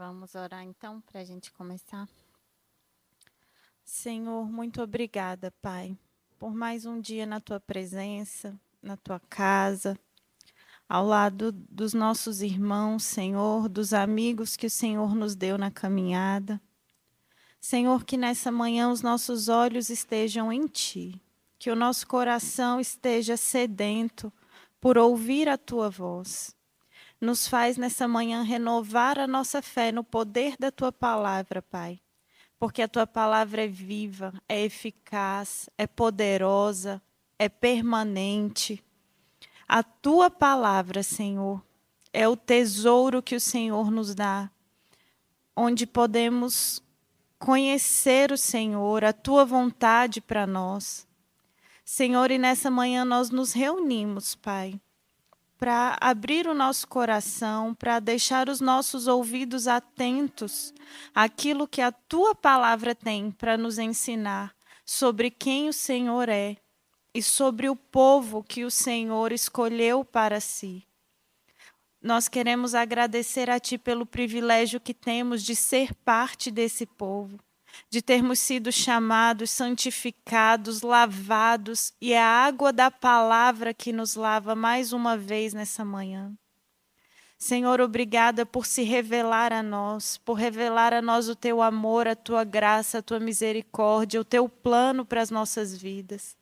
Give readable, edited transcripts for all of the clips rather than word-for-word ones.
Vamos orar então para a gente começar. Senhor, muito obrigada, Pai, por mais um dia na Tua presença, na Tua casa, ao lado dos nossos irmãos, Senhor, dos amigos que o Senhor nos deu na caminhada. Senhor, que nessa manhã os nossos olhos estejam em Ti, que o nosso coração esteja sedento por ouvir a Tua voz. Nos faz nessa manhã renovar a nossa fé no poder da Tua palavra, Pai. Porque a Tua palavra é viva, é eficaz, é poderosa, é permanente. A Tua palavra, Senhor, é o tesouro que o Senhor nos dá, onde podemos conhecer o Senhor, a Tua vontade para nós. Senhor, e nessa manhã nós nos reunimos, Pai, para abrir o nosso coração, para deixar os nossos ouvidos atentos àquilo que a Tua palavra tem para nos ensinar sobre quem o Senhor é e sobre o povo que o Senhor escolheu para si. Nós queremos agradecer a Ti pelo privilégio que temos de ser parte desse povo, de termos sido chamados, santificados, lavados, e é a água da palavra que nos lava mais uma vez nessa manhã. Senhor, obrigada por se revelar a nós, por revelar a nós o Teu amor, a Tua graça, a Tua misericórdia, o Teu plano para as nossas vidas.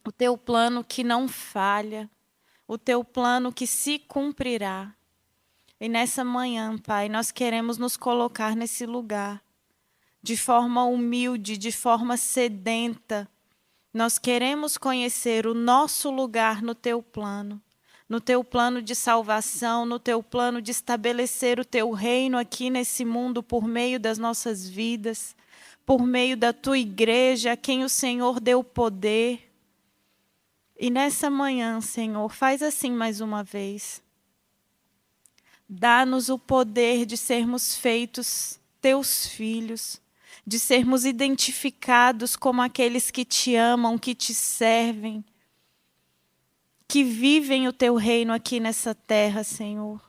O Teu plano que não falha, o Teu plano que se cumprirá. E nessa manhã, Pai, nós queremos nos colocar nesse lugar, de forma humilde, de forma sedenta. Nós queremos conhecer o nosso lugar no Teu plano de salvação, no Teu plano de estabelecer o Teu reino aqui nesse mundo por meio das nossas vidas, por meio da Tua igreja, a quem o Senhor deu poder. E nessa manhã, Senhor, faz assim mais uma vez. Dá-nos o poder de sermos feitos Teus filhos, de sermos identificados como aqueles que Te amam, que Te servem, que vivem o Teu reino aqui nessa terra, Senhor.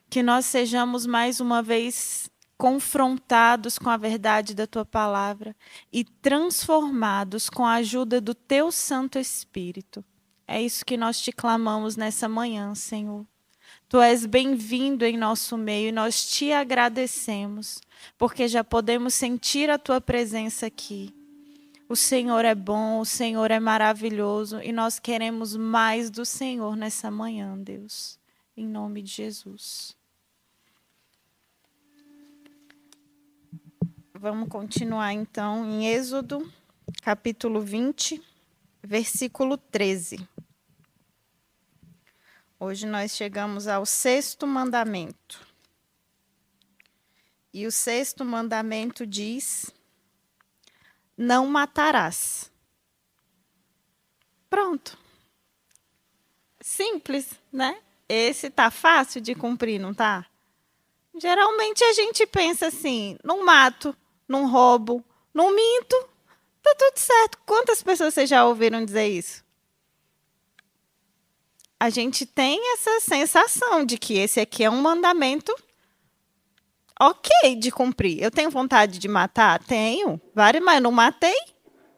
Que nós sejamos mais uma vez confrontados com a verdade da Tua palavra e transformados com a ajuda do Teu Santo Espírito. É isso que nós Te clamamos nessa manhã, Senhor. Tu és bem-vindo em nosso meio e nós Te agradecemos, porque já podemos sentir a Tua presença aqui. O Senhor é bom, o Senhor é maravilhoso e nós queremos mais do Senhor nessa manhã, Deus. Em nome de Jesus. Vamos continuar então em Êxodo, capítulo 20, versículo 13. Hoje nós chegamos ao 6º mandamento. E o 6º mandamento diz: não matarás. Pronto. Simples, né? Esse tá fácil de cumprir, não tá? Geralmente a gente pensa assim: não mato, não roubo, não minto, tá tudo certo. Quantas pessoas vocês já ouviram dizer isso? A gente tem essa sensação de que esse aqui é um mandamento ok de cumprir. Eu tenho vontade de matar? Tenho. Vários, mas não matei.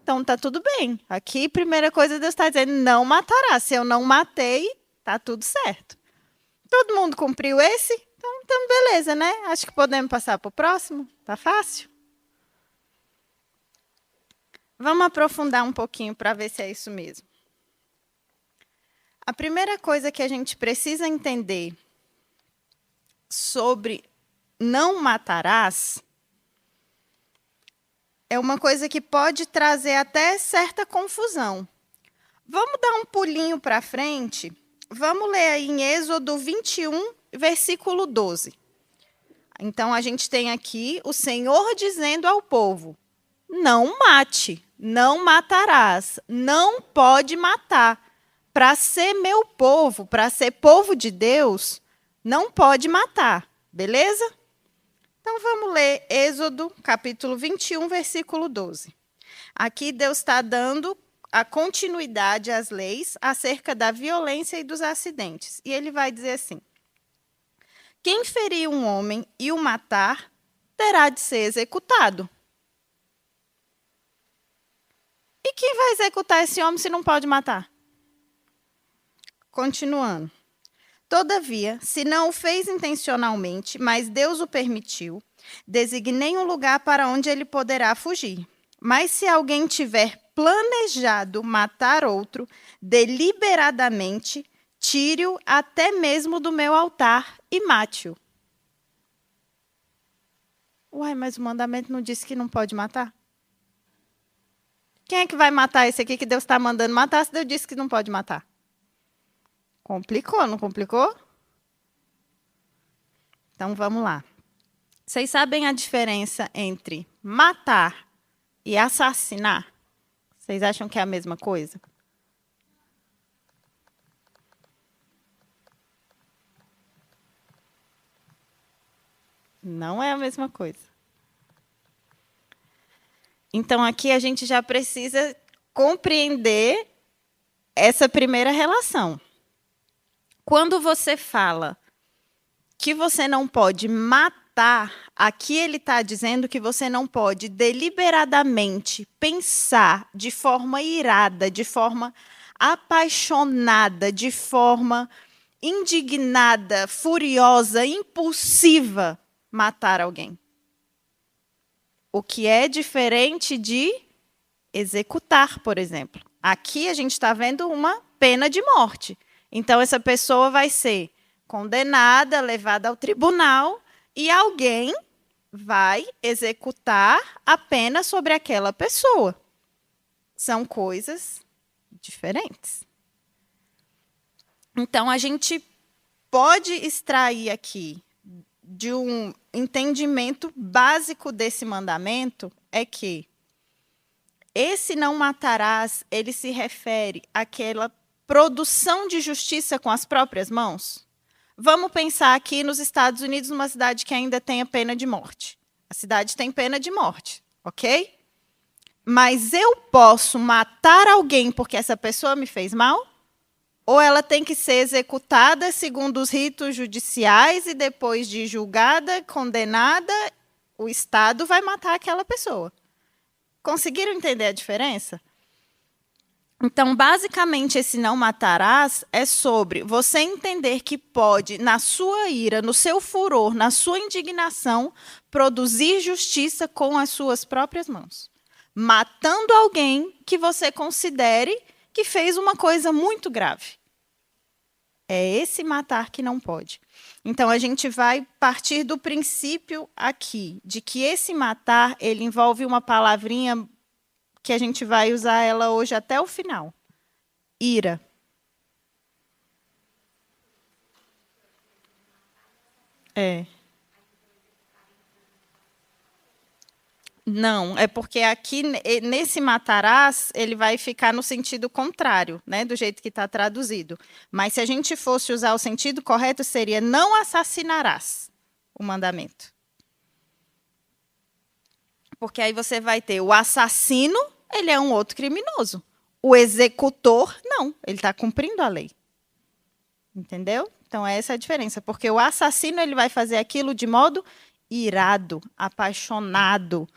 Então tá tudo bem. Aqui, primeira coisa, Deus está dizendo: não matará. Se eu não matei, tá tudo certo. Todo mundo cumpriu esse? Então beleza, né? Acho que podemos passar para o próximo. Tá fácil? Vamos aprofundar um pouquinho para ver se é isso mesmo. A primeira coisa que a gente precisa entender sobre não matarás é uma coisa que pode trazer até certa confusão. Vamos dar um pulinho para frente. Vamos ler aí em Êxodo 21, versículo 12. Então, a gente tem aqui o Senhor dizendo ao povo: não mate, não matarás, não pode matar. Para ser meu povo, para ser povo de Deus, não pode matar, beleza? Então, vamos ler Êxodo, capítulo 21, versículo 12. Aqui Deus está dando a continuidade às leis acerca da violência e dos acidentes. E ele vai dizer assim: Quem ferir um homem e o matar, terá de ser executado. E quem vai executar esse homem se não pode matar? Continuando. Todavia, se não o fez intencionalmente, mas Deus o permitiu, designei um lugar para onde ele poderá fugir. Mas se alguém tiver planejado matar outro, deliberadamente, tire-o até mesmo do meu altar e mate-o. Uai, mas o mandamento não disse que não pode matar? Quem é que vai matar esse aqui que Deus está mandando matar se Deus disse que não pode matar? Complicou, não complicou? Então, vamos lá. Vocês sabem a diferença entre matar e assassinar? Vocês acham que é a mesma coisa? Não é a mesma coisa. Então, aqui a gente já precisa compreender essa primeira relação. Quando você fala que você não pode matar, aqui ele está dizendo que você não pode deliberadamente pensar de forma irada, de forma apaixonada, de forma indignada, furiosa, impulsiva, matar alguém. O que é diferente de executar, por exemplo. Aqui a gente está vendo uma pena de morte. Então, essa pessoa vai ser condenada, levada ao tribunal, e alguém vai executar a pena sobre aquela pessoa. São coisas diferentes. Então, a gente pode extrair aqui de um entendimento básico desse mandamento é que esse não matarás, ele se refere àquela produção de justiça com as próprias mãos. Vamos pensar aqui nos Estados Unidos, numa cidade que ainda tem a pena de morte. A cidade tem pena de morte, ok? Mas eu posso matar alguém porque essa pessoa me fez mal? Ou ela tem que ser executada segundo os ritos judiciais e depois de julgada, condenada, o Estado vai matar aquela pessoa? Conseguiram entender a diferença? Então, basicamente, esse não matarás é sobre você entender que pode, na sua ira, no seu furor, na sua indignação, produzir justiça com as suas próprias mãos, matando alguém que você considere que fez uma coisa muito grave. É esse matar que não pode. Então, a gente vai partir do princípio aqui, de que esse matar, ele envolve uma palavrinha que a gente vai usar ela hoje até o final. Ira. É. Não, é porque aqui, nesse matarás, ele vai ficar no sentido contrário, né, do jeito que está traduzido. Mas se a gente fosse usar o sentido correto, seria não assassinarás, o mandamento. Porque aí você vai ter o assassino, ele é um outro criminoso. O executor, não, ele está cumprindo a lei. Entendeu? Então, essa é a diferença. Porque o assassino, ele vai fazer aquilo de modo irado, apaixonado,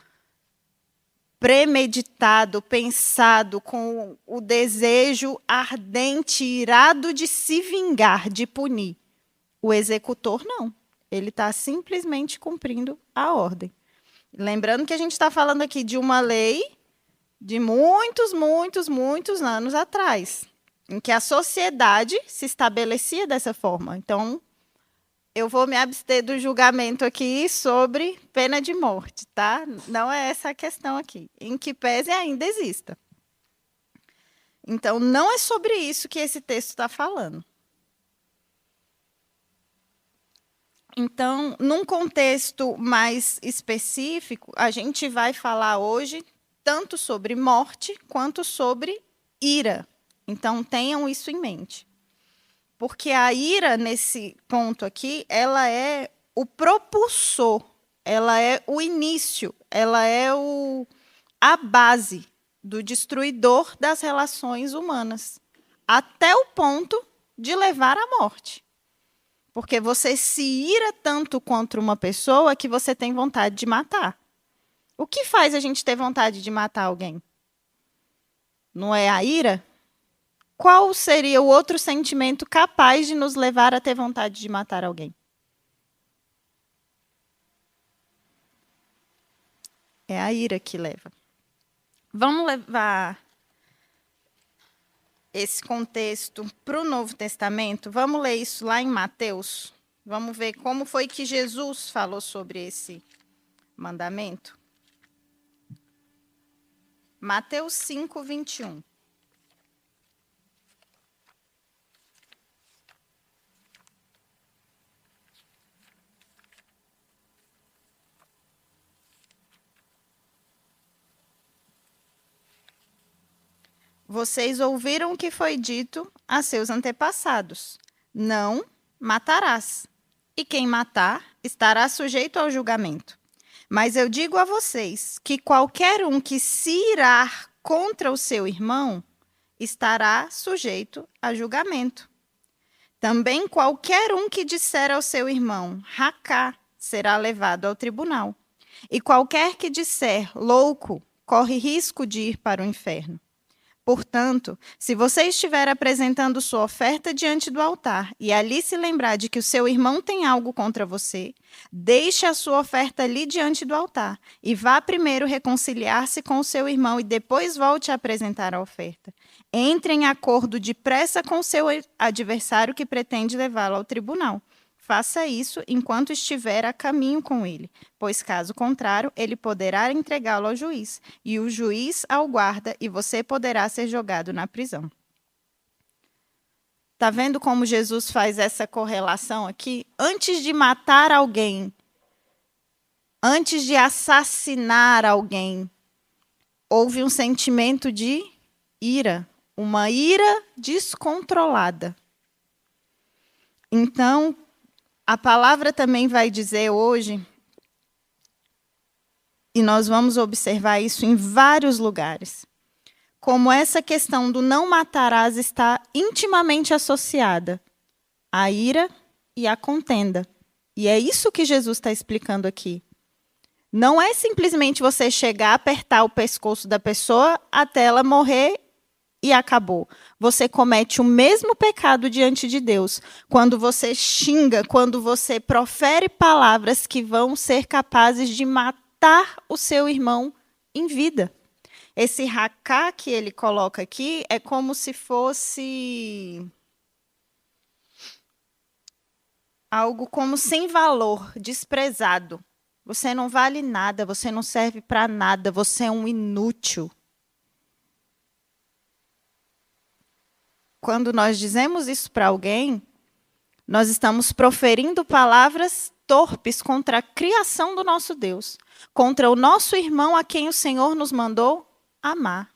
premeditado, pensado, com o desejo ardente, irado de se vingar, de punir. O executor, não. Ele está simplesmente cumprindo a ordem. Lembrando que a gente está falando aqui de uma lei de muitos, muitos, muitos anos atrás, em que a sociedade se estabelecia dessa forma. Então, eu vou me abster do julgamento aqui sobre pena de morte, tá? Não é essa a questão aqui. Em que pese ainda exista. Então, não é sobre isso que esse texto está falando. Então, num contexto mais específico, a gente vai falar hoje tanto sobre morte quanto sobre ira. Então, tenham isso em mente. Porque a ira, nesse ponto aqui, ela é o propulsor, ela é o início, ela é a base do destruidor das relações humanas, até o ponto de levar à morte. Porque você se ira tanto contra uma pessoa que você tem vontade de matar. O que faz a gente ter vontade de matar alguém? Não é a ira? Qual seria o outro sentimento capaz de nos levar a ter vontade de matar alguém? É a ira que leva. Vamos levar esse contexto para o Novo Testamento? Vamos ler isso lá em Mateus? Vamos ver como foi que Jesus falou sobre esse mandamento? Mateus 5, 21. Vocês ouviram o que foi dito a seus antepassados: não matarás. E quem matar estará sujeito ao julgamento. Mas eu digo a vocês que qualquer um que se irar contra o seu irmão estará sujeito a julgamento. Também qualquer um que disser ao seu irmão, racá, será levado ao tribunal. E qualquer que disser, louco, corre risco de ir para o inferno. Portanto, se você estiver apresentando sua oferta diante do altar e ali se lembrar de que o seu irmão tem algo contra você, deixe a sua oferta ali diante do altar e vá primeiro reconciliar-se com o seu irmão e depois volte a apresentar a oferta. Entre em acordo depressa com seu adversário que pretende levá-lo ao tribunal. Faça isso enquanto estiver a caminho com ele, pois, caso contrário, ele poderá entregá-lo ao juiz, e o juiz ao guarda, e você poderá ser jogado na prisão. Está vendo como Jesus faz essa correlação aqui? Antes de matar alguém, antes de assassinar alguém, houve um sentimento de ira, uma ira descontrolada. Então, a palavra também vai dizer hoje, e nós vamos observar isso em vários lugares, como essa questão do não matarás está intimamente associada à ira e à contenda. E é isso que Jesus está explicando aqui. Não é simplesmente você chegar, apertar o pescoço da pessoa até ela morrer e acabou. Você comete o mesmo pecado diante de Deus quando você xinga, quando você profere palavras que vão ser capazes de matar o seu irmão em vida. Esse racá que ele coloca aqui é como se fosse algo como sem valor, desprezado. Você não vale nada, você não serve para nada, você é um inútil. Quando nós dizemos isso para alguém, nós estamos proferindo palavras torpes contra a criação do nosso Deus, contra o nosso irmão a quem o Senhor nos mandou amar.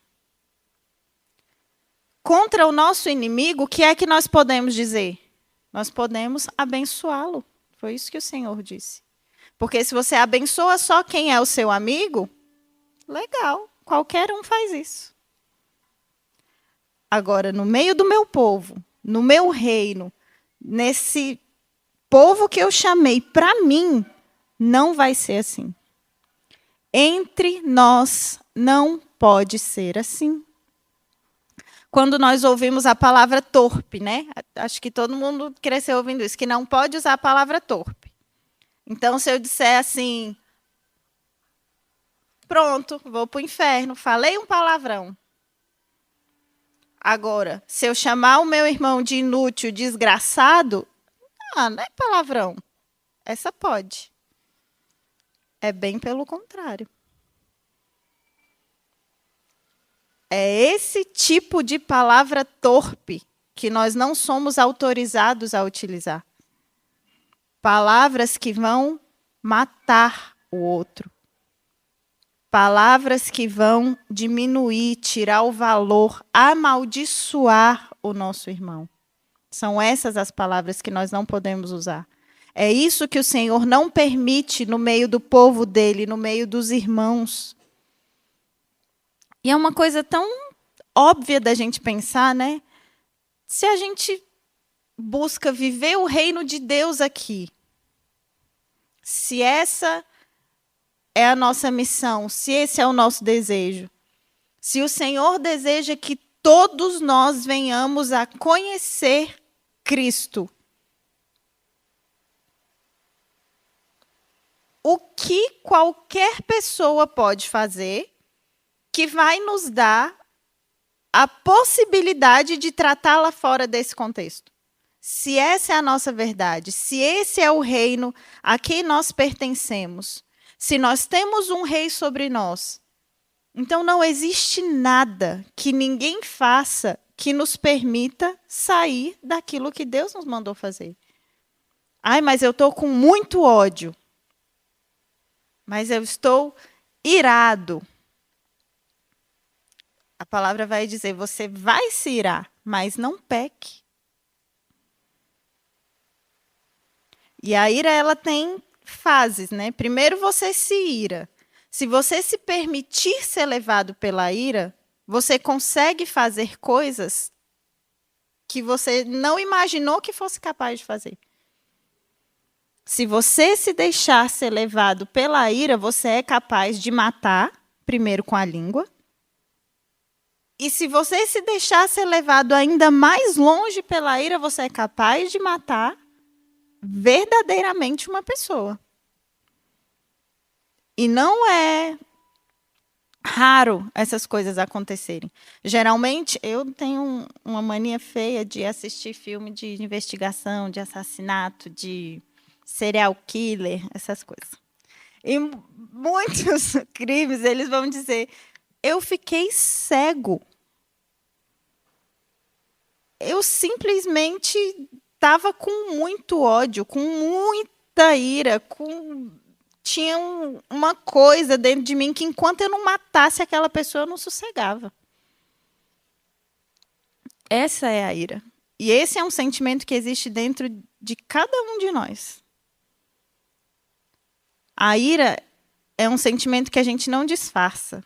Contra o nosso inimigo, o que é que nós podemos dizer? Nós podemos abençoá-lo. Foi isso que o Senhor disse. Porque se você abençoa só quem é o seu amigo, legal, qualquer um faz isso. Agora, no meio do meu povo, no meu reino, nesse povo que eu chamei para mim, não vai ser assim. Entre nós não pode ser assim. Quando nós ouvimos a palavra torpe, né? Acho que todo mundo cresceu ouvindo isso, que não pode usar a palavra torpe. Então, se eu disser assim, pronto, vou para o inferno, falei um palavrão. Agora, se eu chamar o meu irmão de inútil, desgraçado, não é palavrão. Essa pode. É bem pelo contrário. É esse tipo de palavra torpe que nós não somos autorizados a utilizar. Palavras que vão matar o outro. Palavras que vão diminuir, tirar o valor, amaldiçoar o nosso irmão. São essas as palavras que nós não podemos usar. É isso que o Senhor não permite no meio do povo dele, no meio dos irmãos. E é uma coisa tão óbvia da gente pensar, né? Se a gente busca viver o reino de Deus aqui, se essa é a nossa missão, se esse é o nosso desejo, se o Senhor deseja que todos nós venhamos a conhecer Cristo, o que qualquer pessoa pode fazer que vai nos dar a possibilidade de tratá-la fora desse contexto? Se essa é a nossa verdade, se esse é o reino a quem nós pertencemos, se nós temos um rei sobre nós, então não existe nada que ninguém faça que nos permita sair daquilo que Deus nos mandou fazer. Ai, mas eu estou com muito ódio. Mas eu estou irado. A palavra vai dizer, você vai se irar, mas não peque. E a ira, ela tem fases, né? Primeiro você se ira. Se você se permitir ser levado pela ira, você consegue fazer coisas que você não imaginou que fosse capaz de fazer. Se você se deixar ser levado pela ira, você é capaz de matar, primeiro com a língua. E se você se deixar ser levado ainda mais longe pela ira, você é capaz de matar verdadeiramente uma pessoa. E não é raro essas coisas acontecerem. Geralmente, eu tenho uma mania feia de assistir filme de investigação, de assassinato, de serial killer, essas coisas. E muitos crimes, eles vão dizer, eu fiquei cego. Eu simplesmente estava com muito ódio, com muita ira, tinha uma coisa dentro de mim que enquanto eu não matasse aquela pessoa, eu não sossegava. Essa é a ira. E esse é um sentimento que existe dentro de cada um de nós. A ira é um sentimento que a gente não disfarça.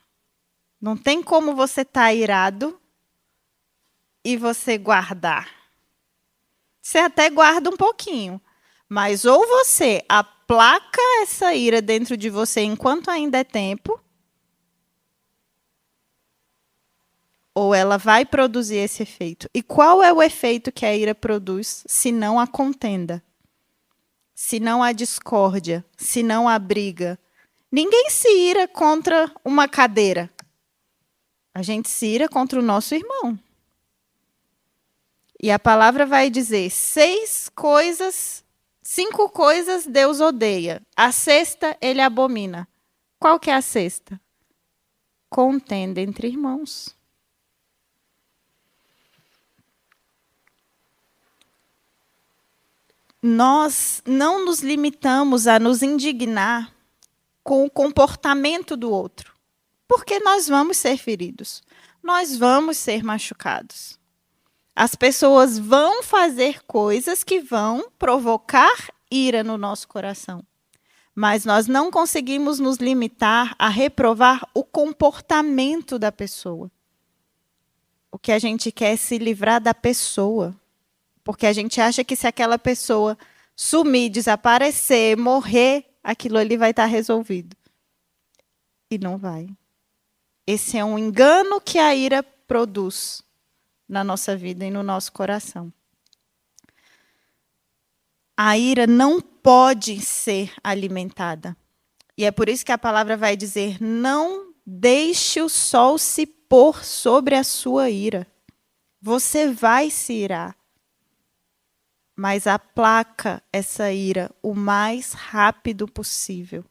Não tem como você estar irado e você guardar. Você até guarda um pouquinho, mas ou você aplaca essa ira dentro de você enquanto ainda é tempo, ou ela vai produzir esse efeito. E qual é o efeito que a ira produz, se não a contenda? Se não a discórdia, se não a briga? Ninguém se ira contra uma cadeira. A gente se ira contra o nosso irmão. E a palavra vai dizer, 5 coisas Deus odeia. A sexta, ele abomina. Qual que é a sexta? Contenda entre irmãos. Nós não nos limitamos a nos indignar com o comportamento do outro, porque nós vamos ser feridos, nós vamos ser machucados. As pessoas vão fazer coisas que vão provocar ira no nosso coração. Mas nós não conseguimos nos limitar a reprovar o comportamento da pessoa. O que a gente quer é se livrar da pessoa. Porque a gente acha que se aquela pessoa sumir, desaparecer, morrer, aquilo ali vai estar resolvido. E não vai. Esse é um engano que a ira produz na nossa vida e no nosso coração. A ira não pode ser alimentada. E é por isso que a palavra vai dizer, não deixe o sol se pôr sobre a sua ira. Você vai se irar. Mas aplaca essa ira o mais rápido possível.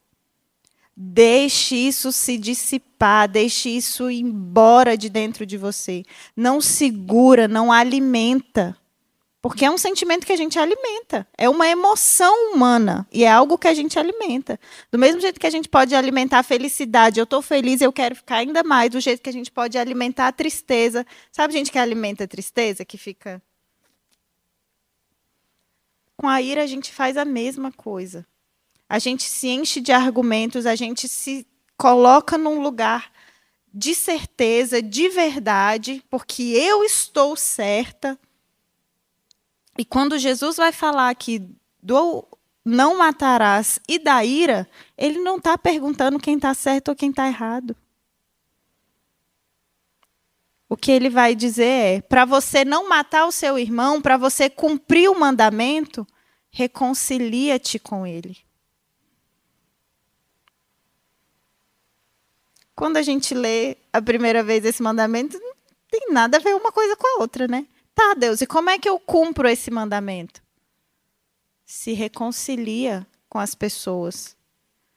Deixe isso se dissipar, deixe isso ir embora de dentro de você. Não segura, não alimenta. Porque é um sentimento que a gente alimenta. É uma emoção humana e é algo que a gente alimenta. Do mesmo jeito que a gente pode alimentar a felicidade, eu estou feliz, eu quero ficar ainda mais, do jeito que a gente pode alimentar a tristeza. Sabe gente que alimenta a tristeza, que fica... Com a ira, a gente faz a mesma coisa. A gente se enche de argumentos, a gente se coloca num lugar de certeza, de verdade, porque eu estou certa. E quando Jesus vai falar aqui do não matarás e da ira, ele não está perguntando quem está certo ou quem está errado. O que ele vai dizer é, para você não matar o seu irmão, para você cumprir o mandamento, reconcilia-te com ele. Quando a gente lê a primeira vez esse mandamento, não tem nada a ver uma coisa com a outra, né? Tá, Deus, e como é que eu cumpro esse mandamento? Se reconcilia com as pessoas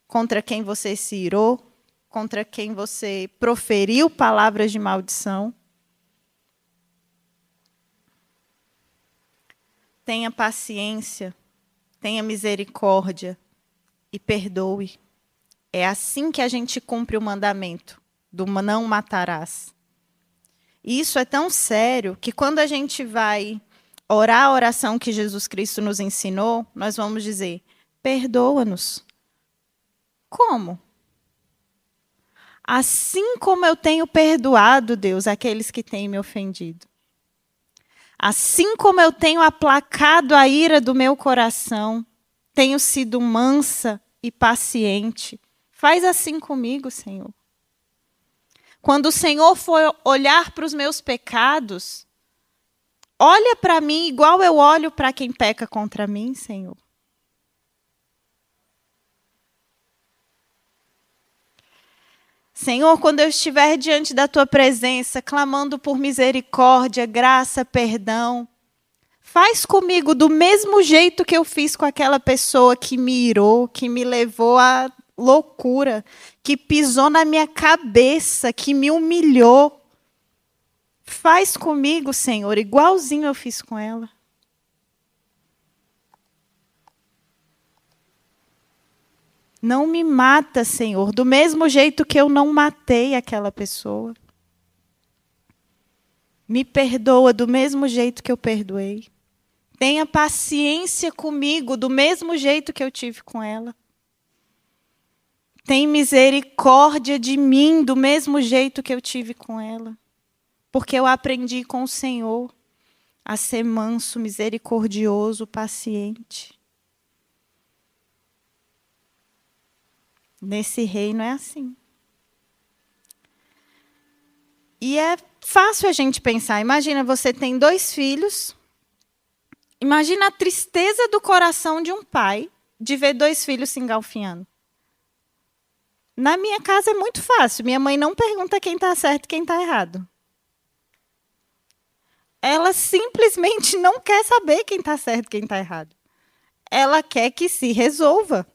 contra quem você se irou, contra quem você proferiu palavras de maldição. Tenha paciência, tenha misericórdia e perdoe. É assim que a gente cumpre o mandamento do não matarás. E isso é tão sério que quando a gente vai orar a oração que Jesus Cristo nos ensinou, nós vamos dizer, perdoa-nos. Como? Assim como eu tenho perdoado, Deus, aqueles que têm me ofendido. Assim como eu tenho aplacado a ira do meu coração, tenho sido mansa e paciente. Faz assim comigo, Senhor. Quando o Senhor for olhar para os meus pecados, olha para mim igual eu olho para quem peca contra mim, Senhor. Senhor, quando eu estiver diante da tua presença, clamando por misericórdia, graça, perdão, faz comigo do mesmo jeito que eu fiz com aquela pessoa que me irou, que me levou à loucura, que pisou na minha cabeça, que me humilhou. Faz comigo, Senhor, igualzinho eu fiz com ela. Não me mata, Senhor, do mesmo jeito que eu não matei aquela pessoa. Me perdoa do mesmo jeito que eu perdoei. Tenha paciência comigo do mesmo jeito que eu tive com ela. Tem misericórdia de mim do mesmo jeito que eu tive com ela. Porque eu aprendi com o Senhor a ser manso, misericordioso, paciente. Nesse reino é assim. E é fácil a gente pensar. Imagina, você tem 2 filhos. Imagina a tristeza do coração de um pai de ver 2 filhos se engalfinhando. Na minha casa é muito fácil. Minha mãe não pergunta quem está certo e quem está errado. Ela simplesmente não quer saber quem está certo e quem está errado. Ela quer que se resolva.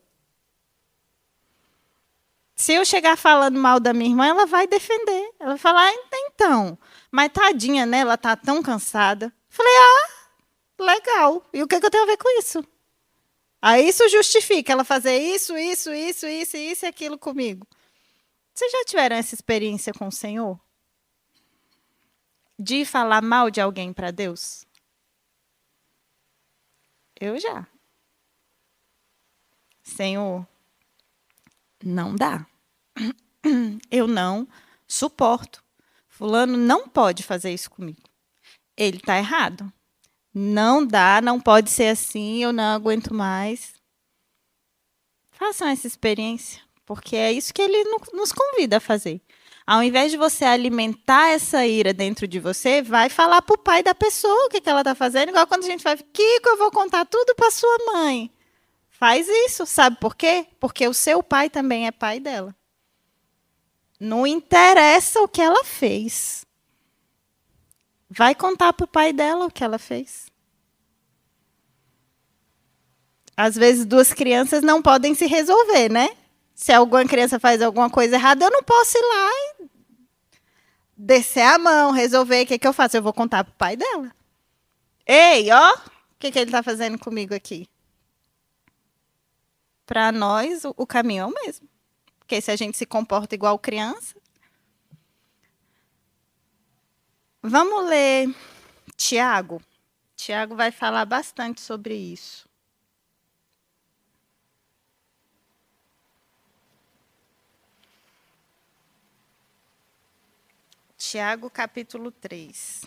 Se eu chegar falando mal da minha irmã, ela vai defender. Ela vai falar, então, mas tadinha, né? Ela está tão cansada. Falei, legal. E o que eu tenho a ver com isso? Aí isso justifica ela fazer isso e aquilo comigo. Vocês já tiveram essa experiência com o Senhor? De falar mal de alguém para Deus? Eu já. Senhor, não dá. Eu não suporto. Fulano não pode fazer isso comigo. Ele está errado. Não dá, não pode ser assim, eu não aguento mais. Façam essa experiência, porque é isso que ele nos convida a fazer. Ao invés de você alimentar essa ira dentro de você, vai falar para o pai da pessoa o que ela está fazendo, igual quando a gente fala, Kiko, eu vou contar tudo para sua mãe. Faz isso, sabe por quê? Porque o seu pai também é pai dela. Não interessa o que ela fez. Vai contar para o pai dela o que ela fez. Às vezes, 2 crianças não podem se resolver, né? Se alguma criança faz alguma coisa errada, eu não posso ir lá e descer a mão, resolver. O que eu faço? Eu vou contar para o pai dela. Ei, ó, o que ele está fazendo comigo aqui? Para nós, o caminho é o mesmo. Porque se a gente se comporta igual criança. Vamos ler Tiago. Tiago vai falar bastante sobre isso. Tiago, capítulo 3.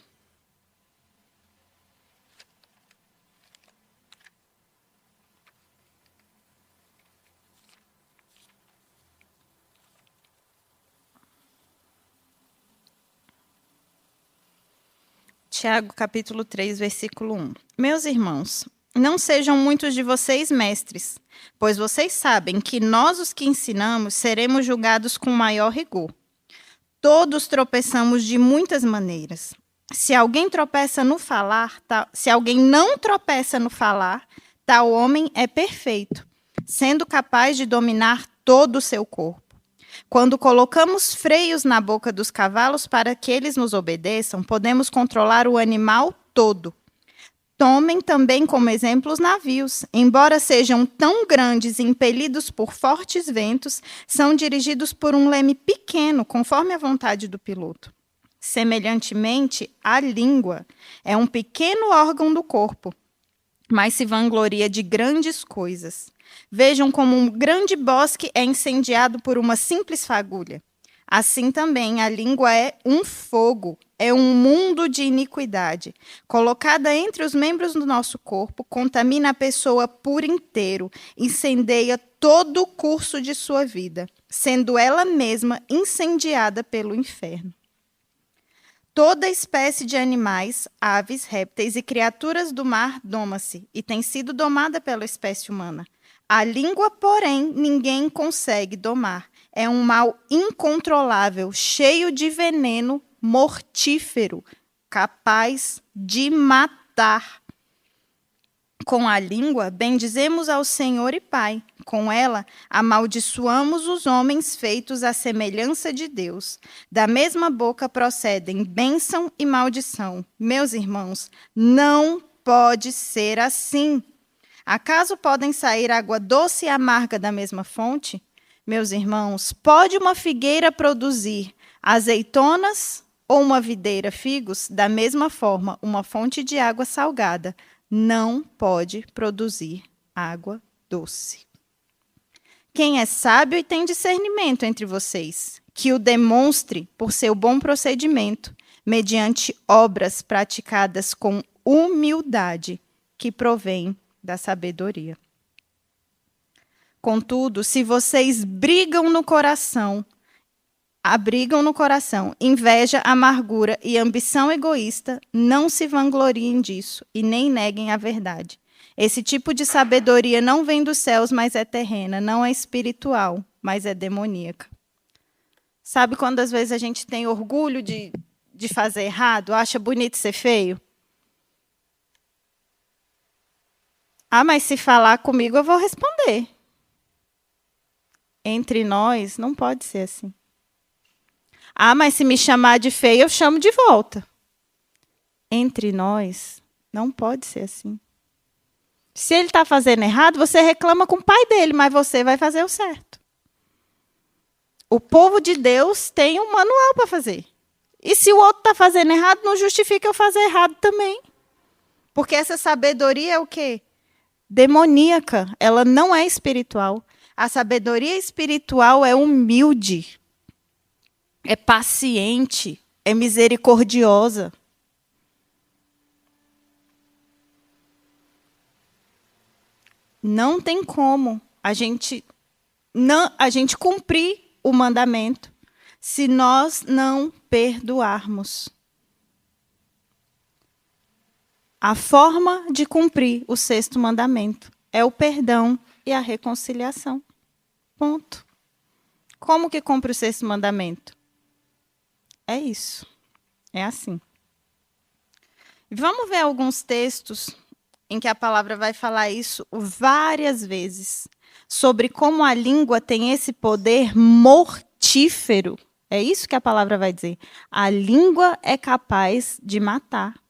Tiago, capítulo 3, versículo 1. Meus irmãos, não sejam muitos de vocês mestres, pois vocês sabem que nós, os que ensinamos, seremos julgados com maior rigor. Todos tropeçamos de muitas maneiras. Se alguém tropeça no falar, se alguém não tropeça no falar, tal homem é perfeito, sendo capaz de dominar todo o seu corpo. Quando colocamos freios na boca dos cavalos para que eles nos obedeçam, podemos controlar o animal todo. Tomem também como exemplo os navios. Embora sejam tão grandes e impelidos por fortes ventos, são dirigidos por um leme pequeno, conforme a vontade do piloto. Semelhantemente, a língua é um pequeno órgão do corpo, mas se vangloria de grandes coisas. Vejam como um grande bosque é incendiado por uma simples fagulha. Assim também a língua é um fogo, é um mundo de iniquidade. Colocada entre os membros do nosso corpo, contamina a pessoa por inteiro, incendeia todo o curso de sua vida, sendo ela mesma incendiada pelo inferno. Toda espécie de animais, aves, répteis e criaturas do mar doma-se, e tem sido domada pela espécie humana. A língua, porém, ninguém consegue domar. É um mal incontrolável, cheio de veneno mortífero, capaz de matar. Com a língua, bendizemos ao Senhor e Pai. Com ela, amaldiçoamos os homens feitos à semelhança de Deus. Da mesma boca procedem bênção e maldição. Meus irmãos, não pode ser assim. Acaso podem sair água doce e amarga da mesma fonte? Meus irmãos, pode uma figueira produzir azeitonas ou uma videira figos? Da mesma forma, uma fonte de água salgada não pode produzir água doce. Quem é sábio e tem discernimento entre vocês, que o demonstre por seu bom procedimento, mediante obras praticadas com humildade, que provém da sabedoria. Contudo, se vocês abrigam no coração inveja, amargura e ambição egoísta, não se vangloriem disso e nem neguem a verdade. Esse tipo de sabedoria não vem dos céus, mas é terrena, não é espiritual, mas é demoníaca. Sabe quando às vezes a gente tem orgulho de fazer errado, acha bonito ser feio? Ah, mas se falar comigo eu vou responder. Entre nós, não pode ser assim. Ah, mas se me chamar de feio, eu chamo de volta. Entre nós, não pode ser assim. Se ele está fazendo errado, você reclama com o pai dele, mas você vai fazer o certo. O povo de Deus tem um manual para fazer. E se o outro está fazendo errado, não justifica eu fazer errado também. Porque essa sabedoria é o quê? Demoníaca. Ela não é espiritual. A sabedoria espiritual é humilde, é paciente, é misericordiosa. Não tem como a gente cumprir o mandamento se nós não perdoarmos. A forma de cumprir o sexto mandamento é o perdão e a reconciliação. Ponto. Como que cumpre o sexto mandamento? É isso. É assim. Vamos ver alguns textos em que a palavra vai falar isso várias vezes, sobre como a língua tem esse poder mortífero. É isso que a palavra vai dizer. A língua é capaz de matar.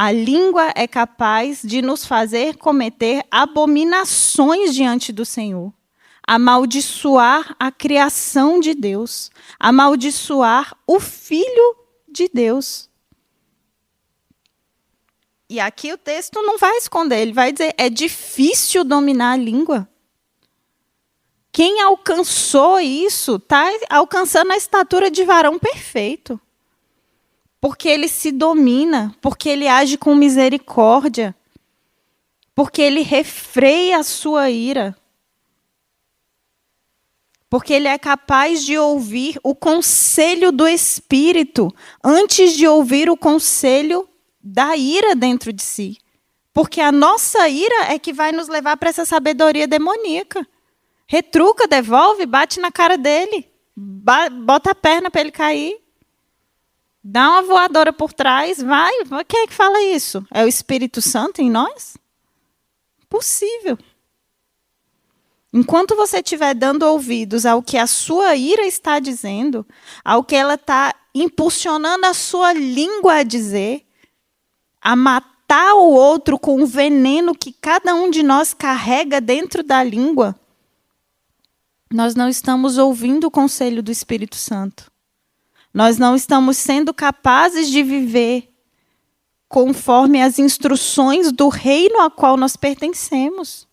A língua é capaz de nos fazer cometer abominações diante do Senhor. Amaldiçoar a criação de Deus. Amaldiçoar o Filho de Deus. E aqui o texto não vai esconder, ele vai dizer, é difícil dominar a língua. Quem alcançou isso está alcançando a estatura de varão perfeito. Porque ele se domina, porque ele age com misericórdia, porque ele refreia a sua ira, porque ele é capaz de ouvir o conselho do Espírito antes de ouvir o conselho da ira dentro de si. Porque a nossa ira é que vai nos levar para essa sabedoria demoníaca. Retruca, devolve, bate na cara dele, bota a perna para ele cair, dá uma voadora por trás, vai. Quem é que fala isso? É o Espírito Santo em nós? Possível. Enquanto você estiver dando ouvidos ao que a sua ira está dizendo, ao que ela está impulsionando a sua língua a dizer, a matar o outro com o veneno que cada um de nós carrega dentro da língua, nós não estamos ouvindo o conselho do Espírito Santo. Nós não estamos sendo capazes de viver conforme as instruções do reino a qual nós pertencemos.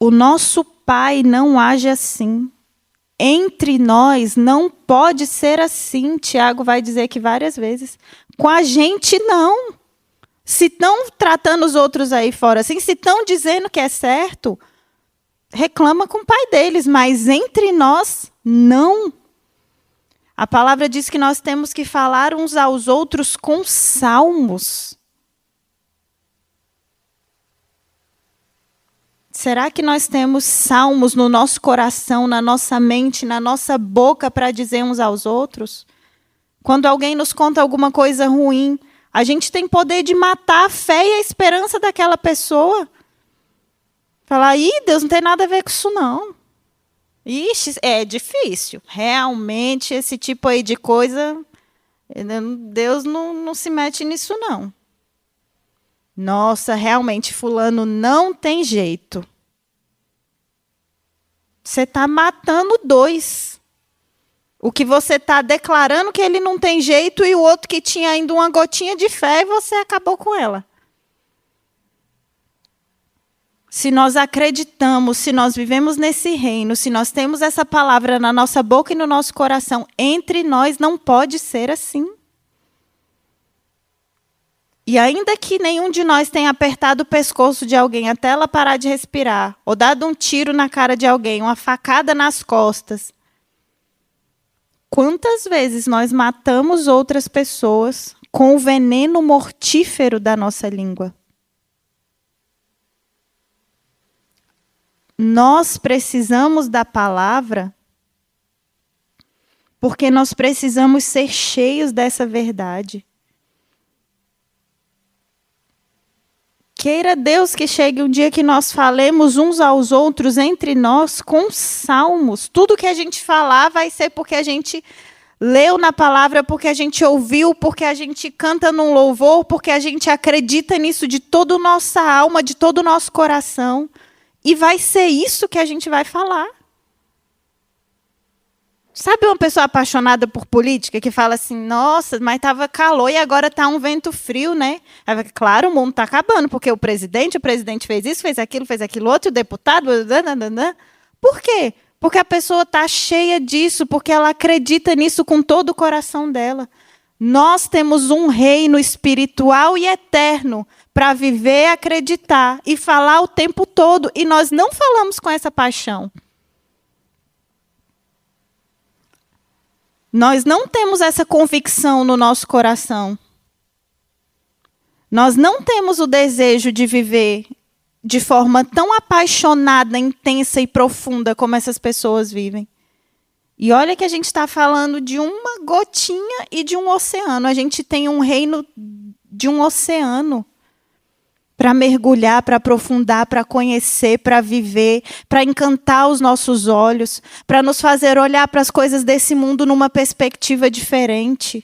O nosso Pai não age assim. Entre nós não pode ser assim. Tiago vai dizer aqui várias vezes. Com a gente, não. Se estão tratando os outros aí fora assim, se estão dizendo que é certo, reclama com o pai deles, mas entre nós, não. A palavra diz que nós temos que falar uns aos outros com salmos. Será que nós temos salmos no nosso coração, na nossa mente, na nossa boca para dizer uns aos outros? Quando alguém nos conta alguma coisa ruim, a gente tem poder de matar a fé e a esperança daquela pessoa. Falar, Deus não tem nada a ver com isso, não. Ixi, é difícil. Realmente, esse tipo aí de coisa, Deus não se mete nisso, não. Nossa, realmente, fulano não tem jeito. Você está matando dois. O que você está declarando que ele não tem jeito e o outro que tinha ainda uma gotinha de fé e você acabou com ela. Se nós acreditamos, se nós vivemos nesse reino, se nós temos essa palavra na nossa boca e no nosso coração, entre nós não pode ser assim. E ainda que nenhum de nós tenha apertado o pescoço de alguém até ela parar de respirar, ou dado um tiro na cara de alguém, uma facada nas costas, quantas vezes nós matamos outras pessoas com o veneno mortífero da nossa língua? Nós precisamos da palavra porque nós precisamos ser cheios dessa verdade. Queira Deus que chegue um dia que nós falemos uns aos outros entre nós com salmos. Tudo que a gente falar vai ser porque a gente leu na palavra, porque a gente ouviu, porque a gente canta num louvor, porque a gente acredita nisso de toda a nossa alma, de todo o nosso coração. E vai ser isso que a gente vai falar. Sabe uma pessoa apaixonada por política que fala assim, nossa, mas estava calor e agora está um vento frio, né? Aí, claro, o mundo está acabando, porque o presidente fez isso, fez aquilo outro, o deputado... Por quê? Porque a pessoa está cheia disso, porque ela acredita nisso com todo o coração dela. Nós temos um reino espiritual e eterno para viver, acreditar e falar o tempo todo, e nós não falamos com essa paixão. Nós não temos essa convicção no nosso coração. Nós não temos o desejo de viver de forma tão apaixonada, intensa e profunda como essas pessoas vivem. E olha que a gente está falando de uma gotinha e de um oceano. A gente tem um reino de um oceano para mergulhar, para aprofundar, para conhecer, para viver, para encantar os nossos olhos, para nos fazer olhar para as coisas desse mundo numa perspectiva diferente.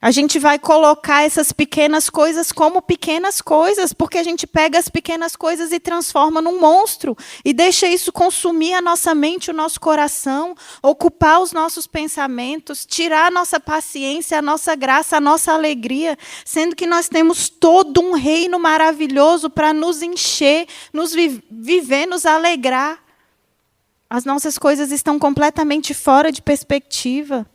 A gente vai colocar essas pequenas coisas como pequenas coisas, porque a gente pega as pequenas coisas e transforma num monstro e deixa isso consumir a nossa mente, o nosso coração, ocupar os nossos pensamentos, tirar a nossa paciência, a nossa graça, a nossa alegria, sendo que nós temos todo um reino maravilhoso para nos encher, nos viver, nos alegrar. As nossas coisas estão completamente fora de perspectiva.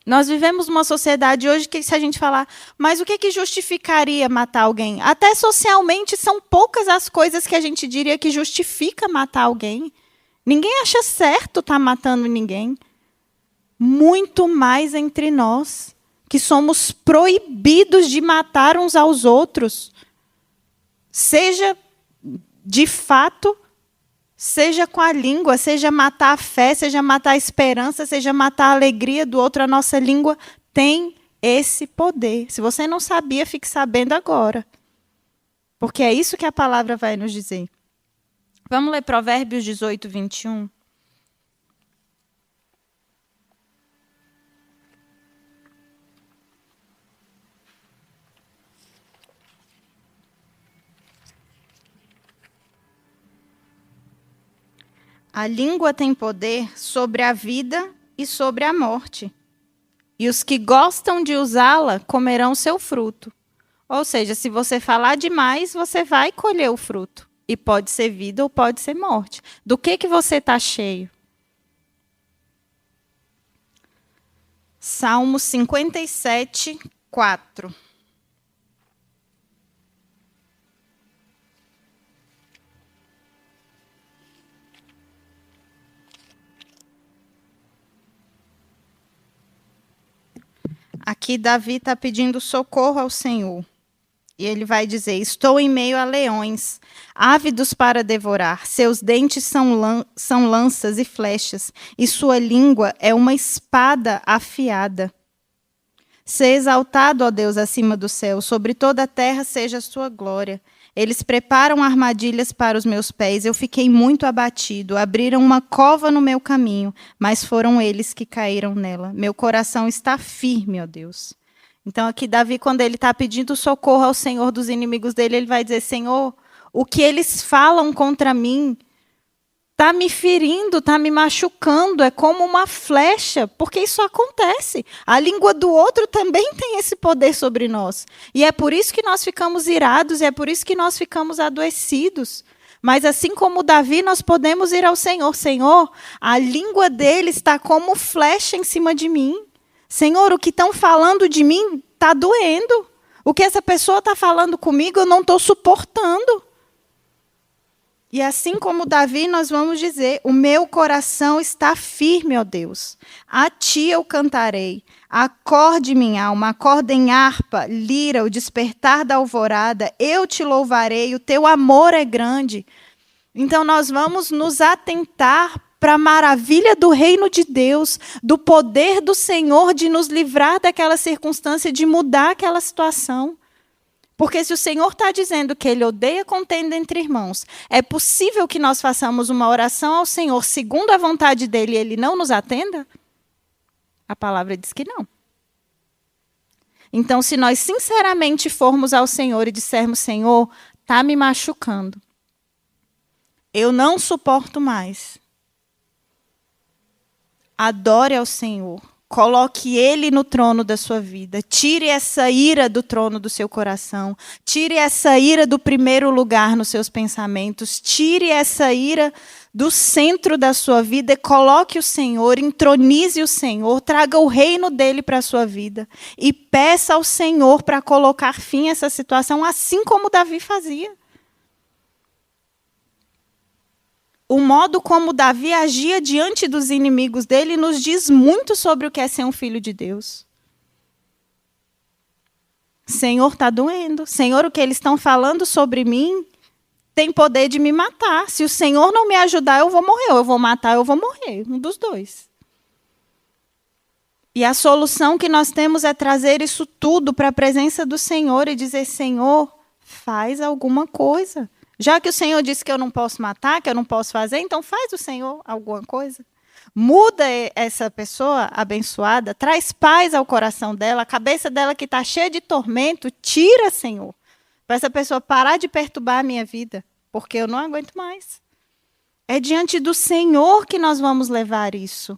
Nós vivemos uma sociedade hoje que, se a gente falar, mas o que justificaria matar alguém? Até socialmente são poucas as coisas que a gente diria que justifica matar alguém. Ninguém acha certo estar matando ninguém. Muito mais entre nós. que somos proibidos de matar uns aos outros. Seja de fato, seja com a língua, seja matar a fé, seja matar a esperança, seja matar a alegria do outro. A nossa língua tem esse poder. Se você não sabia, fique sabendo agora. Porque é isso que a palavra vai nos dizer. Vamos ler Provérbios 18, 21. A língua tem poder sobre a vida e sobre a morte. E os que gostam de usá-la comerão seu fruto. Ou seja, se você falar demais, você vai colher o fruto. E pode ser vida ou pode ser morte. Do que você está cheio? Salmo 57, 4. Aqui Davi está pedindo socorro ao Senhor. E ele vai dizer: estou em meio a leões, ávidos para devorar. Seus dentes são lanças e flechas, e sua língua é uma espada afiada. Seja exaltado, ó Deus, acima do céu, sobre toda a terra seja a sua glória. Eles preparam armadilhas para os meus pés, eu fiquei muito abatido. Abriram uma cova no meu caminho, mas foram eles que caíram nela. Meu coração está firme, ó Deus. Então, aqui, Davi, quando ele está pedindo socorro ao Senhor dos inimigos dele, ele vai dizer: Senhor, o que eles falam contra mim está me ferindo, está me machucando, é como uma flecha, porque isso acontece. A língua do outro também tem esse poder sobre nós. E é por isso que nós ficamos irados, e é por isso que nós ficamos adoecidos. Mas assim como Davi, nós podemos ir ao Senhor. Senhor, a língua dele está como flecha em cima de mim. Senhor, o que estão falando de mim está doendo. O que essa pessoa está falando comigo, eu não estou suportando. E assim como Davi, nós vamos dizer: o meu coração está firme, ó Deus. A ti eu cantarei. Acorde minha alma, acorda em harpa, lira, o despertar da alvorada. Eu te louvarei, o teu amor é grande. Então nós vamos nos atentar para a maravilha do reino de Deus, do poder do Senhor de nos livrar daquela circunstância, de mudar aquela situação. Porque se o Senhor está dizendo que Ele odeia contenda entre irmãos, é possível que nós façamos uma oração ao Senhor segundo a vontade dEle e Ele não nos atenda? A palavra diz que não. Então, se nós sinceramente formos ao Senhor e dissermos: Senhor, está me machucando, eu não suporto mais. Adore ao Senhor. Coloque Ele no trono da sua vida. Tire essa ira do trono do seu coração. Tire essa ira do primeiro lugar nos seus pensamentos. Tire essa ira do centro da sua vida e coloque o Senhor, entronize o Senhor, traga o reino dEle para a sua vida. E peça ao Senhor para colocar fim a essa situação, assim como Davi fazia. O modo como Davi agia diante dos inimigos dele nos diz muito sobre o que é ser um filho de Deus. Senhor, está doendo. Senhor, o que eles estão falando sobre mim tem poder de me matar. Se o Senhor não me ajudar, eu vou morrer. Ou eu vou matar, eu vou morrer. Um dos dois. E a solução que nós temos é trazer isso tudo para a presença do Senhor e dizer: Senhor, faz alguma coisa. Já que o Senhor disse que eu não posso matar, que eu não posso fazer, então faz o Senhor alguma coisa. Muda essa pessoa abençoada, traz paz ao coração dela, a cabeça dela que está cheia de tormento, tira, Senhor. Para essa pessoa parar de perturbar a minha vida, porque eu não aguento mais. É diante do Senhor que nós vamos levar isso.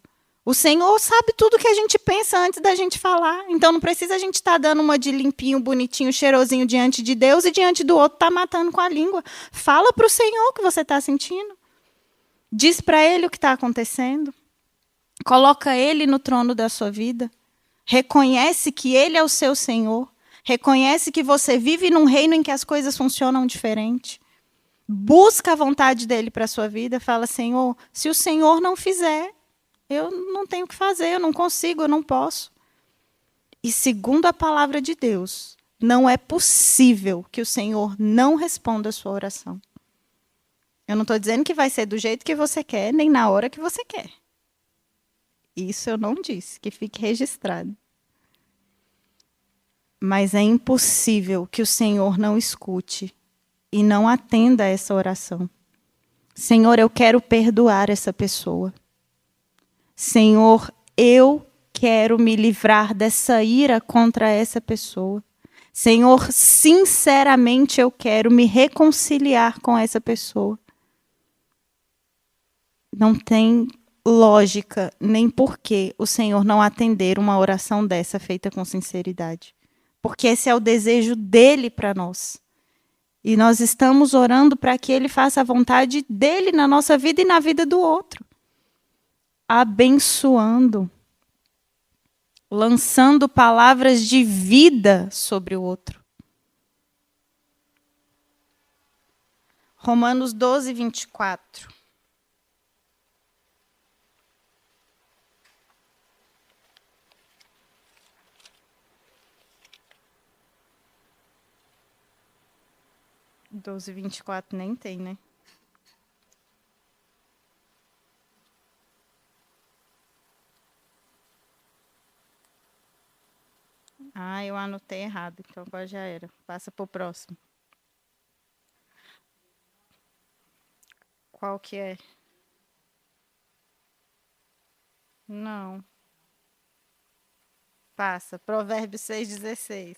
O Senhor sabe tudo que a gente pensa antes da gente falar. Então não precisa a gente estar dando uma de limpinho, bonitinho, cheirosinho diante de Deus e diante do outro estar matando com a língua. Fala para o Senhor o que você está sentindo. Diz para Ele o que está acontecendo. Coloca Ele no trono da sua vida. Reconhece que Ele é o seu Senhor. Reconhece que você vive num reino em que as coisas funcionam diferente. Busca a vontade dEle para a sua vida. Fala: Senhor, se o Senhor não fizer, eu não tenho o que fazer, eu não consigo, eu não posso. E segundo a palavra de Deus, não é possível que o Senhor não responda a sua oração. Eu não estou dizendo que vai ser do jeito que você quer, nem na hora que você quer. Isso eu não disse, que fique registrado. Mas é impossível que o Senhor não escute e não atenda a essa oração. Senhor, eu quero perdoar essa pessoa. Senhor, eu quero me livrar dessa ira contra essa pessoa. Senhor, sinceramente eu quero me reconciliar com essa pessoa. Não tem lógica nem porquê o Senhor não atender uma oração dessa feita com sinceridade. Porque esse é o desejo dele para nós. E nós estamos orando para que ele faça a vontade dele na nossa vida e na vida do outro. Abençoando. Lançando palavras de vida sobre o outro. Romanos 12, 24. Doze, 24 nem tem, né? Ah, eu anotei errado, então agora já era. Passa para o próximo. Qual que é? Não. Passa. Provérbios 6,16.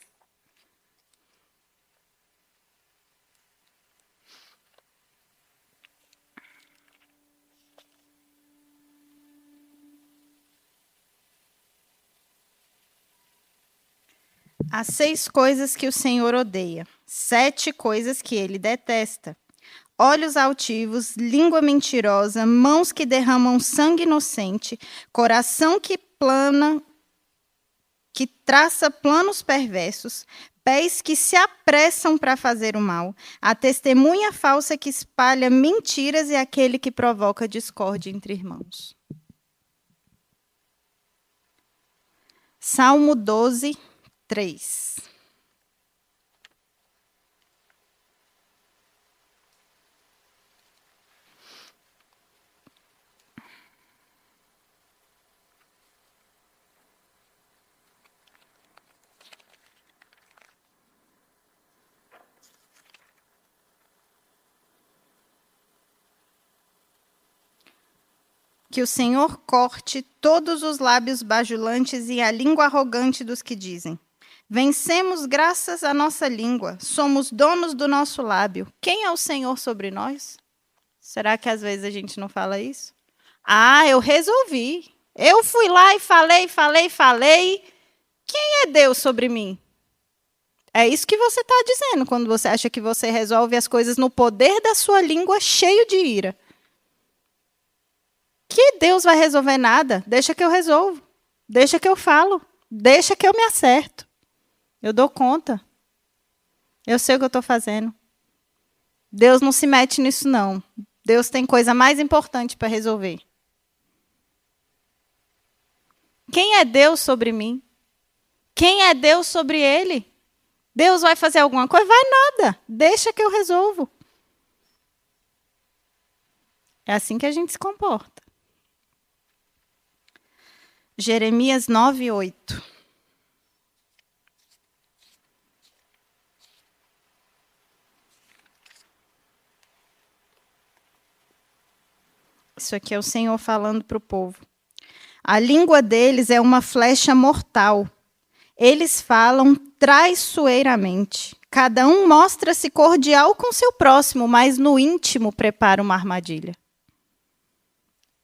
Há 6 coisas que o Senhor odeia, 7 coisas que ele detesta: olhos altivos, língua mentirosa, mãos que derramam sangue inocente, coração que traça planos perversos, pés que se apressam para fazer o mal, a testemunha falsa que espalha mentiras e aquele que provoca discórdia entre irmãos. Salmo 12, 3. Que o Senhor corte todos os lábios bajulantes e a língua arrogante dos que dizem: vencemos graças à nossa língua, somos donos do nosso lábio. Quem é o Senhor sobre nós? Será que às vezes a gente não fala isso? Ah, eu resolvi. Eu fui lá e falei. Quem é Deus sobre mim? É isso que você está dizendo quando você acha que você resolve as coisas no poder da sua língua cheio de ira. Que Deus vai resolver nada? Deixa que eu resolvo. Deixa que eu falo. Deixa que eu me acerto. Eu dou conta. Eu sei o que eu estou fazendo. Deus não se mete nisso, não. Deus tem coisa mais importante para resolver. Quem é Deus sobre mim? Quem é Deus sobre ele? Deus vai fazer alguma coisa? Vai nada. Deixa que eu resolvo. É assim que a gente se comporta. Jeremias 9, 8. Isso aqui é o Senhor falando para o povo. A língua deles é uma flecha mortal. Eles falam traiçoeiramente. Cada um mostra-se cordial com seu próximo, mas no íntimo prepara uma armadilha.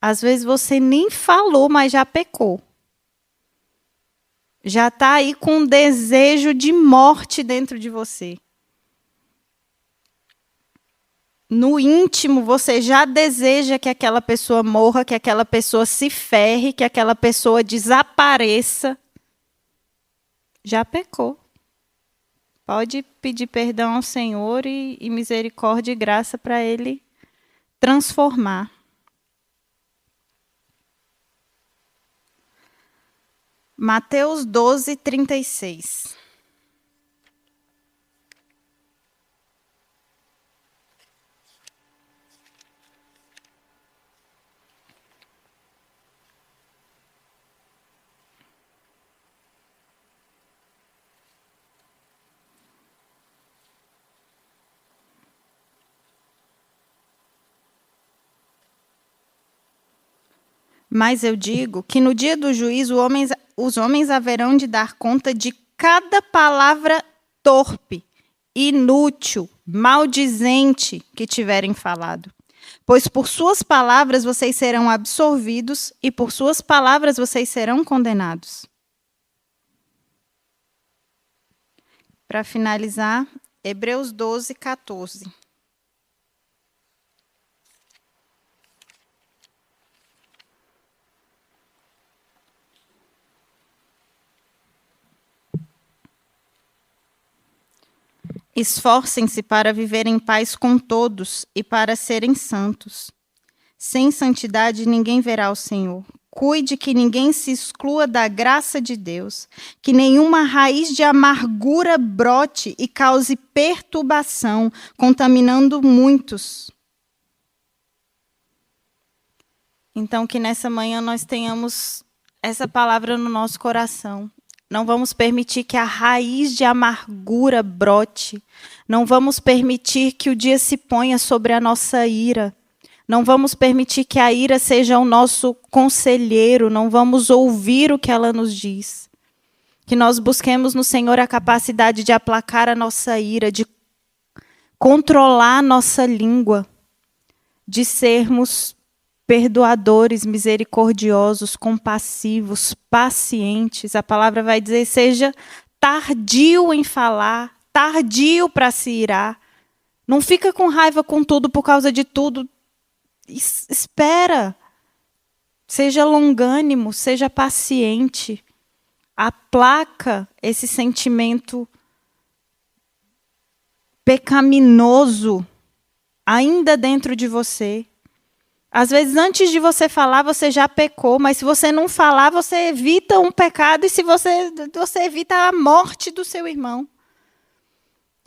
Às vezes você nem falou, mas já pecou. Já está aí com um desejo de morte dentro de você. No íntimo, você já deseja que aquela pessoa morra, que aquela pessoa se ferre, que aquela pessoa desapareça. Já pecou. Pode pedir perdão ao Senhor e misericórdia e graça para Ele transformar. Mateus 12, 36. Mas eu digo que no dia do juízo os homens haverão de dar conta de cada palavra torpe, inútil, maldizente que tiverem falado. Pois por suas palavras vocês serão absolvidos e por suas palavras vocês serão condenados. Para finalizar, Hebreus 12, 14. Esforcem-se para viver em paz com todos e para serem santos. Sem santidade ninguém verá o Senhor. Cuide que ninguém se exclua da graça de Deus, que nenhuma raiz de amargura brote e cause perturbação, contaminando muitos. Então, que nessa manhã nós tenhamos essa palavra no nosso coração. Não vamos permitir que a raiz de amargura brote. Não vamos permitir que o dia se ponha sobre a nossa ira. Não vamos permitir que a ira seja o nosso conselheiro. Não vamos ouvir o que ela nos diz. Que nós busquemos no Senhor a capacidade de aplacar a nossa ira, de controlar a nossa língua, de sermos perdoadores, misericordiosos, compassivos, pacientes. A palavra vai dizer, seja tardio em falar, tardio para se irar. Não fica com raiva com tudo por causa de tudo. Espera. Seja longânimo, seja paciente. Aplaca esse sentimento pecaminoso ainda dentro de você. Às vezes, antes de você falar, você já pecou, mas se você não falar, você evita um pecado e se você evita a morte do seu irmão.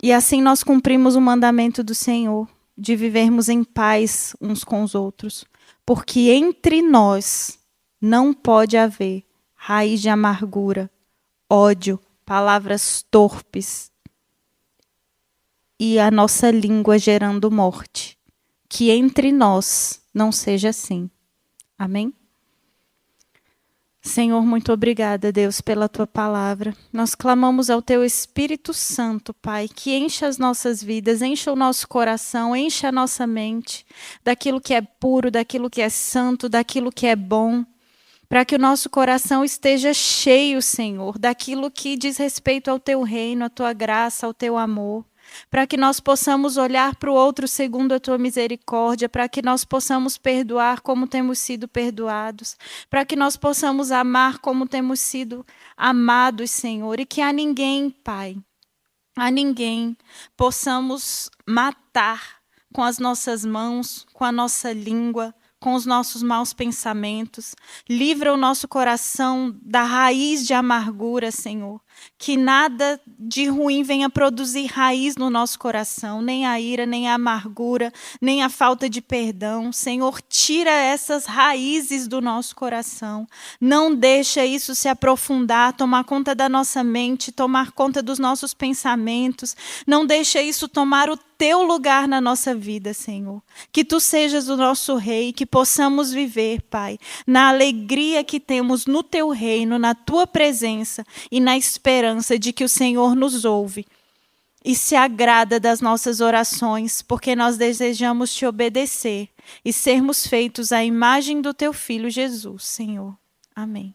E assim nós cumprimos o mandamento do Senhor, de vivermos em paz uns com os outros. Porque entre nós não pode haver raiz de amargura, ódio, palavras torpes e a nossa língua gerando morte. Que entre nós não seja assim. Amém? Senhor, muito obrigada, Deus, pela Tua palavra. Nós clamamos ao Teu Espírito Santo, Pai, que encha as nossas vidas, encha o nosso coração, encha a nossa mente daquilo que é puro, daquilo que é santo, daquilo que é bom, para que o nosso coração esteja cheio, Senhor, daquilo que diz respeito ao Teu reino, à Tua graça, ao Teu amor. Para que nós possamos olhar para o outro segundo a Tua misericórdia, para que nós possamos perdoar como temos sido perdoados, para que nós possamos amar como temos sido amados, Senhor, e que a ninguém, Pai, a ninguém possamos matar com as nossas mãos, com a nossa língua, com os nossos maus pensamentos. Livra o nosso coração da raiz de amargura, Senhor. Que nada de ruim venha produzir raiz no nosso coração, nem a ira, nem a amargura, nem a falta de perdão. Senhor, tira essas raízes do nosso coração. Não deixa isso se aprofundar, tomar conta da nossa mente, tomar conta dos nossos pensamentos. Não deixa isso tomar o Teu lugar na nossa vida, Senhor. Que Tu sejas o nosso Rei, que possamos viver, Pai, na alegria que temos no Teu reino, na Tua presença e na esperança de que o Senhor nos ouve e se agrada das nossas orações, porque nós desejamos Te obedecer e sermos feitos à imagem do Teu Filho Jesus, Senhor. Amém.